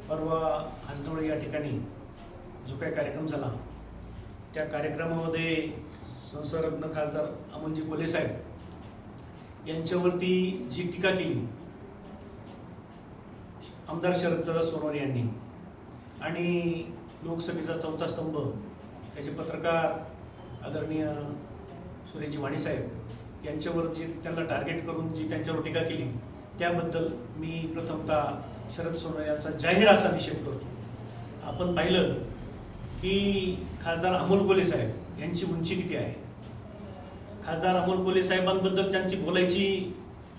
परवा हसनोळी या ठिकाणी जो काही कार्यक्रम झाला त्या कार्यक्रमामध्ये संसदरत्न खासदार अमोलजी कोल्हे साहेब यांच्यावरती जी टीका केली आमदार शरददादा सोनवणे यांनी आणि लोकसभेचा चौथा स्तंभ त्याचे पत्रकार आदरणीय सुरेशजी वाणी साहेब यांच्यावर जी त्यांना टार्गेट करून जी त्यांच्यावर टीका केली त्याबद्दल मी प्रथमतः शरद सोनवणे यांचा जाहीर असा निषेध करतो। आपण पाहिलं की खासदार अमोल कोल्हे साहेब यांची उंची किती आहे। खासदार अमोल कोल्हे साहेबांबद्दल त्यांची बोलायची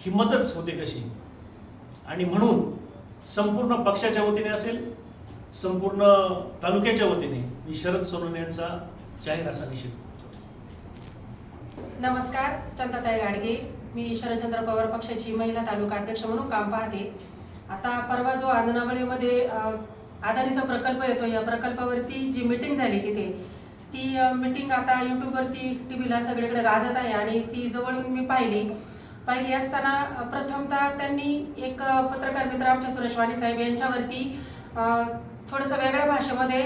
हिंमतच होते कशी, आणि म्हणून संपूर्ण पक्षाच्या वतीने असेल संपूर्ण तालुक्याच्या वतीने मी शरद सोनवणे यांचा जाहीर असा निषेध करतो। नमस्कार, चंदाताई गाडगे, मी शरदचंद्र पवार पक्षाची महिला तालुका अध्यक्ष म्हणून काम पाहते। आता परवा जो आदनावळीमध्ये अदानीचा प्रकल्प येतो या प्रकल्पावरती जी मीटिंग झाली तिथे ती मीटिंग आता यूट्यूबवरती टीव्हीला सगळीकडे गाजत आहे आणि ती जवळून मी पाहिली असताना प्रथमतः त्यांनी एक पत्रकार मित्र आमच्या सुरेश वाणी साहेब यांच्यावरती थोडंसं वेगळ्या भाषेमध्ये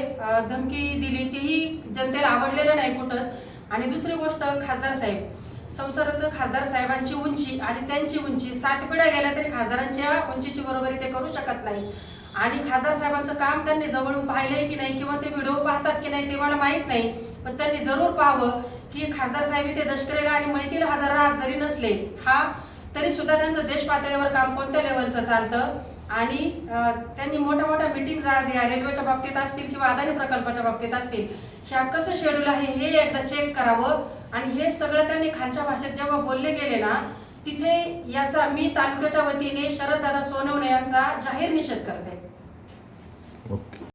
धमकी दिली, तीही जनतेला आवडलेलं नाही कुठंच। आणि दुसरी गोष्ट, खासदार साहेब संसदेत खासदार साहेबांची उंची आणि त्यांची उंची 7 पिढ्या गेल्या तरी खासदारांच्या उंचीची बरोबरी ते करू शकत नाही। आणि खासदार साहेबांचं काम त्यांनी जवळून पाहिलंय की नाही किंवा ते व्हिडिओ पाहतात की नाही ते मला माहीत नाही, पण त्यांनी जरूर पाहावं की खासदार साहेब इथे दशकरेला आणि मैतीला हजर राहत जरी नसले तरी सुद्धा त्यांचं देश पातळीवर काम कोणत्या लेवलचं चालतं। आणि त्यांनी मोठ्या मीटिंग्स आज या रेल्वेच्या बाबतीत असतील किंवा अदानी प्रकल्पाच्या बाबतीत असतील ह्या कसं शेड्यूल आहे हे एकदा चेक करावं। आणि हे सगळं त्यांनी खालच्या भाषेत जेव्हा बोलले गेले ना तिथे याचा मी तालुक्याच्या वतीने शरददादा सोनवणे यांचा जाहीर निषेध करते।